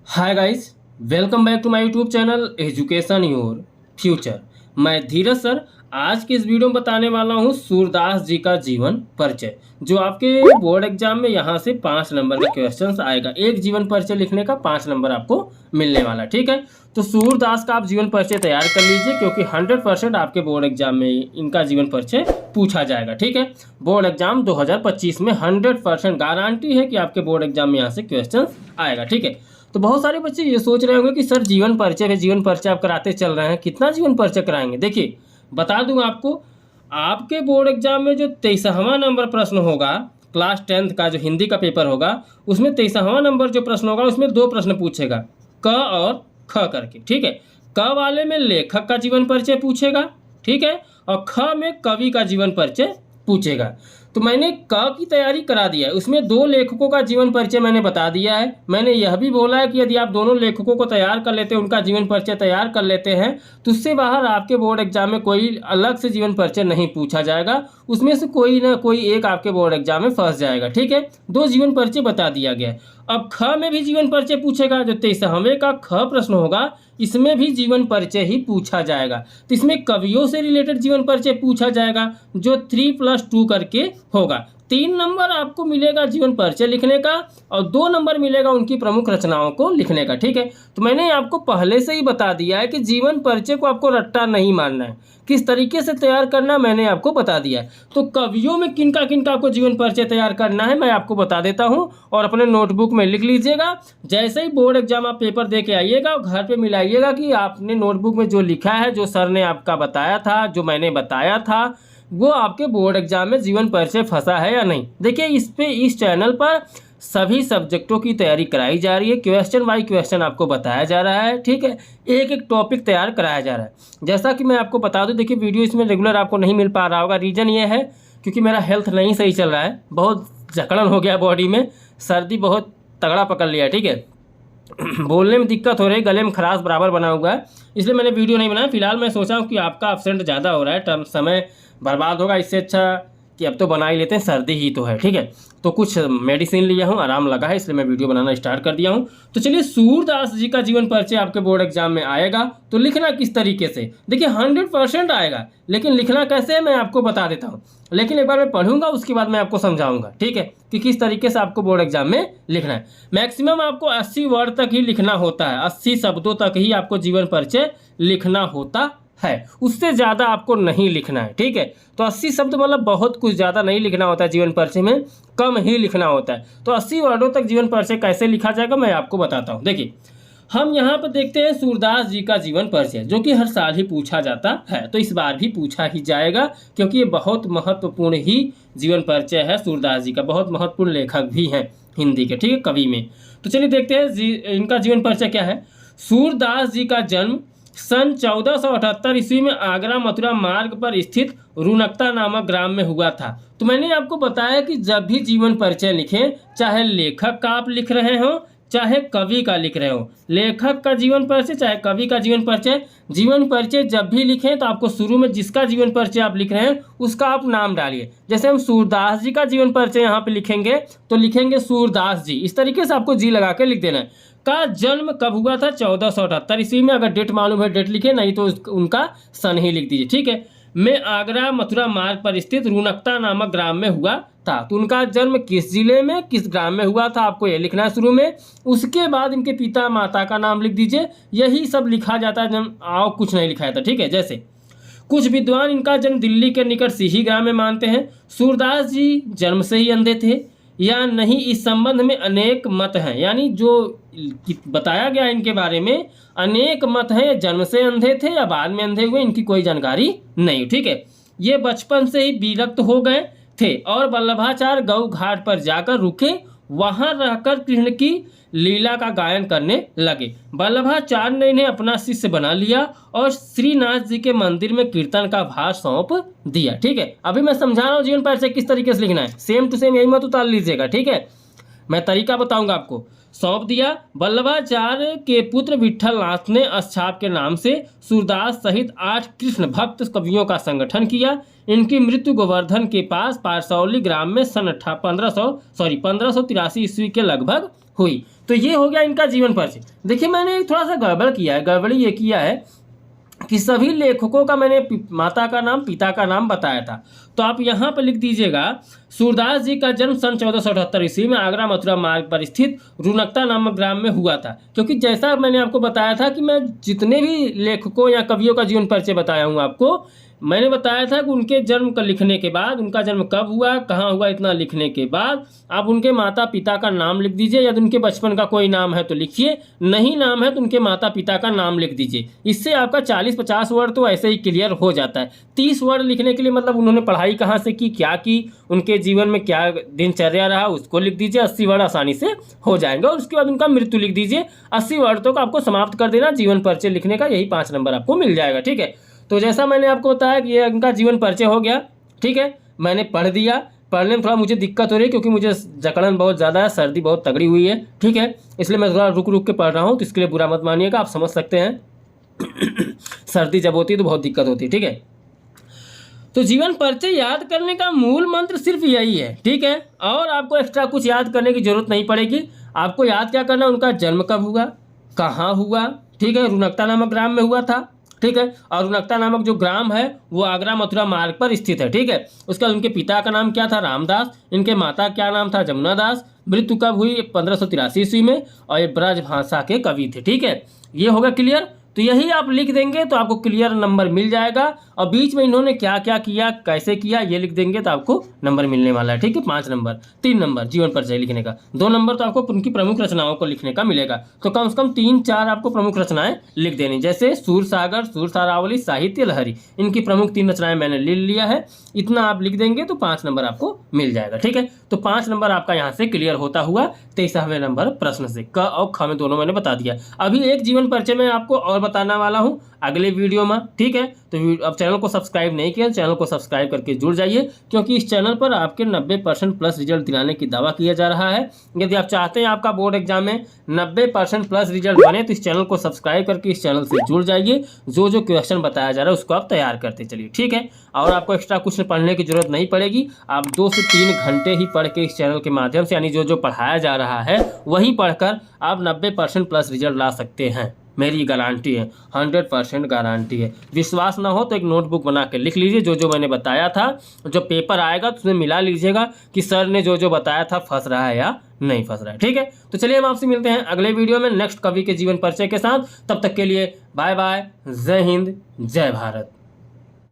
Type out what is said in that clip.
Hi guys, welcome back to my YouTube channel education your future. मैं Dheeraj sir आज के इस वीडियो में बताने वाला हूं सूरदास जी का जीवन परिचय, जो आपके बोर्ड एग्जाम में यहां से 5 नंबर का क्वेश्चन आएगा। एक जीवन परिचय लिखने का 5 नंबर आपको मिलने वाला, ठीक है। तो सूरदास का आप जीवन परिचय तैयार कर लीजिए, क्योंकि 100% आपके बोर्ड एग्जाम में इनका जीवन परिचय पूछा जाएगा, ठीक है। बोर्ड एग्जाम 2025 में 100% गारंटी है कि आपके बोर्ड एग्जाम में यहाँ से क्वेश्चन आएगा, ठीक है। तो बहुत सारे बच्चे ये सोच रहे होंगे कि सर जीवन परिचय है, जीवन परिचय आप कराते चल रहे हैं, कितना जीवन परिचय कराएंगे। देखिए बता दूं आपको, आपके बोर्ड एग्जाम में जो 23वां नंबर प्रश्न होगा, क्लास 10th का जो हिंदी का पेपर होगा, उसमें 23वां नंबर जो प्रश्न होगा उसमें 2 प्रश्न पूछेगा, क और ख करके, ठीक है। क वाले में लेखक का जीवन परिचय पूछेगा, ठीक है, और ख में कवि का जीवन परिचय पूछेगा। तो मैंने क की तैयारी करा दिया है, उसमें 2 लेखकों का जीवन परिचय मैंने बता दिया है। मैंने यह भी बोला है कि यदि आप दोनों लेखकों को तैयार कर लेते हैं, उनका जीवन परिचय तैयार कर लेते हैं, तो उससे बाहर आपके बोर्ड एग्जाम में कोई अलग से जीवन परिचय नहीं पूछा जाएगा। उसमें से कोई ना कोई एक आपके बोर्ड एग्जाम में फंस जाएगा, ठीक है। 2 जीवन परिचय बता दिया गया है। अब ख में भी जीवन परिचय पूछेगा, जो 23वें का ख प्रश्न होगा, इसमें भी जीवन परिचय ही पूछा जाएगा। तो इसमें कवियों से रिलेटेड जीवन परिचय पूछा जाएगा, जो 3+2 करके होगा। 3 नंबर आपको मिलेगा जीवन परिचय लिखने का, और 2 नंबर मिलेगा उनकी प्रमुख रचनाओं को लिखने का, ठीक है। तो मैंने आपको पहले से ही बता दिया है कि जीवन परिचय को आपको रट्टा नहीं मानना है, किस तरीके से तैयार करना मैंने आपको बता दिया है। तो कवियों में किनका किनका आपको जीवन परिचय तैयार करना है मैं आपको बता देता हूँ, और अपने नोटबुक में लिख लीजिएगा। जैसे ही बोर्ड एग्जाम आप पेपर दे के आइएगा, घर पे मिलाइएगा कि आपने नोटबुक में जो लिखा है, जो सर ने आपका बताया था, जो मैंने बताया था, वो आपके बोर्ड एग्जाम में जीवन परिचय फंसा है या नहीं। देखिए इस चैनल पर सभी सब्जेक्टों की तैयारी कराई जा रही है, क्वेश्चन बाय क्वेश्चन आपको बताया जा रहा है, ठीक है। एक एक टॉपिक तैयार कराया जा रहा है। जैसा कि मैं आपको बता दूं, देखिए वीडियो इसमें रेगुलर आपको नहीं मिल पा रहा होगा, रीज़न ये है क्योंकि मेरा हेल्थ नहीं सही चल रहा है, बहुत जकड़न हो गया बॉडी में, सर्दी बहुत तगड़ा पकड़ लिया है, ठीक है। बोलने में दिक्कत हो रही है, गले में खराश बराबर बना हुआ है, इसलिए मैंने वीडियो नहीं बनाया। फिलहाल मैं सोचा हूँ कि आपका एब्सेंट ज़्यादा हो रहा है, समय बर्बाद होगा, इससे अच्छा कि अब तो बना ही लेते हैं, सर्दी ही तो है, ठीक है। तो कुछ मेडिसिन लिया हूँ, आराम लगा है, इसलिए मैं वीडियो बनाना स्टार्ट कर दिया हूँ। तो चलिए, सूरदास जी का जीवन परिचय आपके बोर्ड एग्जाम में आएगा, तो लिखना किस तरीके से, देखिए 100% आएगा, लेकिन लिखना कैसे है मैं आपको बता देता हूँ। लेकिन एक बार मैं पढ़ूंगा, उसके बाद मैं आपको समझाऊंगा, ठीक है, कि किस तरीके से आपको बोर्ड एग्जाम में लिखना है। मैक्सिमम आपको 80 वर्ड तक ही लिखना होता है, 80 शब्दों तक ही आपको जीवन परिचय लिखना होता है, उससे ज़्यादा आपको नहीं लिखना है, ठीक है। तो 80 शब्द मतलब बहुत कुछ ज़्यादा नहीं लिखना होता है, जीवन परिचय में कम ही लिखना होता है। तो 80 वर्डों तक जीवन परिचय कैसे लिखा जाएगा मैं आपको बताता हूँ। देखिए हम यहाँ पर देखते हैं सूरदास जी का जीवन परिचय, जो कि हर साल ही पूछा जाता है, तो इस बार भी पूछा ही जाएगा, क्योंकि ये बहुत महत्वपूर्ण ही जीवन परिचय है। सूरदास जी का बहुत महत्वपूर्ण लेखक भी हैं हिंदी के, ठीक है, कवि में। तो चलिए देखते हैं इनका जीवन परिचय क्या है। सूरदास जी का जन्म सन 1478 ईस्वी में आगरा मथुरा मार्ग पर स्थित रुनकता नामक ग्राम में हुआ था। तो मैंने आपको बताया कि जब भी जीवन परिचय लिखें, चाहे लेखक का आप लिख रहे हो, चाहे कवि का लिख रहे हो, लेखक का जीवन परिचय चाहे कवि का जीवन परिचय जब भी लिखें तो आपको शुरू में जिसका जीवन परिचय आप लिख रहे हैं उसका आप नाम डालिए। जैसे हम सूरदास जी का जीवन परिचय यहाँ पे लिखेंगे तो लिखेंगे सूरदास जी, इस तरीके से आपको जी लगा के लिख देना है। का जन्म कब हुआ था, 1478 ईस्वी में, अगर डेट मालूम है डेट लिखे, नहीं तो उनका सन ही लिख दीजिए, ठीक है। में आगरा मथुरा मार्ग पर स्थित रुनकता नामक ग्राम में हुआ था। तो उनका जन्म किस जिले में किस ग्राम में हुआ था आपको ये लिखना है शुरू में। उसके बाद इनके पिता माता का नाम लिख दीजिए, यही सब लिखा जाता है, आओ कुछ नहीं लिखा था, ठीक है। जैसे कुछ विद्वान इनका जन्म दिल्ली के निकट सिही ग्राम में मानते हैं। सूरदास जी जन्म से ही अंधे थे या नहीं, इस संबंध में अनेक मत हैं, यानी जो बताया गया इनके बारे में अनेक मत हैं, जन्म से अंधे थे या बाद में अंधे हुए, इनकी कोई जानकारी नहीं, ठीक है। ये बचपन से ही विरक्त हो गए थे और वल्लभाचार्य गौ घाट पर जाकर रुके, वहां रहकर कृष्ण की लीला का गायन करने लगे। वल्लभाचार्य ने इन्हें अपना शिष्य बना लिया और श्रीनाथ जी के मंदिर में कीर्तन का भार सौंप दिया, ठीक है। अभी मैं समझा रहा हूँ जीवन परिचय किस तरीके से लिखना है, सेम टू सेम यही मत उतार लीजिएगा, ठीक है। मैं तरीका बताऊंगा आपको। सौंप दिया। वल्लभाचार्य के पुत्र विट्ठल नाथ ने अक्षाप के नाम से सूरदास सहित 8 कृष्ण भक्त कवियों का संगठन किया। इनकी मृत्यु गोवर्धन के पास पारसौली ग्राम में सन 1583 ईस्वी के लगभग हुई। तो ये हो गया इनका जीवन परिचय। देखिए मैंने थोड़ा सा गड़बड़ किया है, गड़बड़ी ये किया है कि सभी लेखकों का मैंने माता का नाम पिता का नाम बताया था। तो आप यहाँ पर लिख दीजिएगा सूरदास जी का जन्म सन 1478 ईस्वी में आगरा मथुरा मार्ग पर स्थित रुनकता नामक ग्राम में हुआ था। क्योंकि जैसा मैंने आपको बताया था कि मैं जितने भी लेखकों या कवियों का जीवन परिचय बताया हूँ आपको, मैंने बताया था कि उनके जन्म का लिखने के बाद, उनका जन्म कब हुआ कहाँ हुआ इतना लिखने के बाद आप उनके माता पिता का नाम लिख दीजिए। यदि उनके बचपन का कोई नाम है तो लिखिए, नहीं नाम है तो उनके माता पिता का नाम लिख दीजिए। इससे आपका 40-50 वर्ड तो ऐसे ही क्लियर हो जाता है। 30 वर्ड लिखने के लिए मतलब उन्होंने पढ़ाई कहाँ से की, क्या की, उनके जीवन में क्या दिनचर्या रहा, उसको लिख दीजिए। 80 वर्ड आसानी से हो जाएंगे। और उसके बाद उनका मृत्यु लिख दीजिए। 80 वर्ड तक आपको समाप्त कर देना जीवन परिचय लिखने का, यही 5 नंबर आपको मिल जाएगा। ठीक है, तो जैसा मैंने आपको बताया कि ये उनका जीवन परिचय हो गया। ठीक है, मैंने पढ़ दिया। पढ़ने में थोड़ा मुझे दिक्कत हो रही है क्योंकि मुझे जकड़न बहुत ज़्यादा है, सर्दी बहुत तगड़ी हुई है। ठीक है, इसलिए मैं थोड़ा रुक रुक के पढ़ रहा हूँ, तो इसके लिए बुरा मत मानिएगा, आप समझ सकते हैं। सर्दी जब होती है तो बहुत दिक्कत होती है। ठीक है, तो जीवन परिचय याद करने का मूल मंत्र सिर्फ यही है। ठीक है, और आपको एक्स्ट्रा कुछ याद करने की जरूरत नहीं पड़ेगी। आपको याद क्या करना, उनका जन्म कब हुआ, कहाँ हुआ। ठीक है, रुनकता नामक ग्राम में हुआ था। ठीक है, और रुनकता नामक जो ग्राम है वो आगरा मथुरा मार्ग पर स्थित है। ठीक है, उसका उनके पिता का नाम क्या था, रामदास। इनके माता क्या नाम था, जमुना दास। मृत्यु कब हुई, 1583 ईस्वी में। और ये ब्रज भाषा के कवि थे। ठीक है, ये होगा क्लियर। तो यही आप लिख देंगे तो आपको क्लियर नंबर मिल जाएगा। और बीच में इन्होंने क्या क्या किया, कैसे किया, ये लिख देंगे तो आपको नंबर मिलने वाला है। ठीक है, 5 नंबर, 3 नंबर जीवन परिचय लिखने का, 2 नंबर तो आपको उनकी प्रमुख रचनाओं को लिखने का मिलेगा। तो कम से कम 3-4 आपको प्रमुख रचनाएं लिख देनी, जैसे सूर सागर, सूर सारावली, साहित्य लहरी, इनकी प्रमुख 3 रचनाएं मैंने ले लिया है। इतना आप लिख देंगे तो 5 नंबर आपको मिल जाएगा। ठीक है, तो 5 नंबर आपका यहाँ से क्लियर होता हुआ 23वें नंबर प्रश्न से क और ख में दोनों मैंने बता दिया। अभी एक जीवन परिचय में आपको और बताने वाला हूँ अगले वीडियो में। ठीक है, तो अब चैनल को सब्सक्राइब नहीं किया, चैनल को सब्सक्राइब करके जुड़ जाइए, क्योंकि इस चैनल पर आपके 90% प्लस रिजल्ट दिलाने की दावा किया जा रहा है। यदि आप चाहते हैं आपका बोर्ड एग्जाम में 90% प्लस रिजल्ट बने तो इस चैनल को सब्सक्राइब करके इस चैनल से जुड़ जाइए। जो जो क्वेश्चन बताया जा रहा है उसको आप तैयार करते चलिए। ठीक है, और आपको एक्स्ट्रा कुछ पढ़ने की जरूरत नहीं पड़ेगी। आप 2 से 3 घंटे ही पढ़ के इस चैनल के माध्यम से, यानी जो जो पढ़ाया जा रहा है वही पढ़कर आप 90% प्लस रिजल्ट ला सकते हैं। मेरी गारंटी है, 100% गारंटी है। विश्वास ना हो तो एक नोटबुक बना के लिख लीजिए जो जो मैंने बताया था। जो पेपर आएगा तो उसमें मिला लीजिएगा कि सर ने जो जो बताया था फंस रहा है या नहीं फंस रहा है। ठीक है, तो चलिए हम आपसे मिलते हैं अगले वीडियो में नेक्स्ट कवि के जीवन परिचय के साथ। तब तक के लिए बाय बाय, जय हिंद, जय भारत।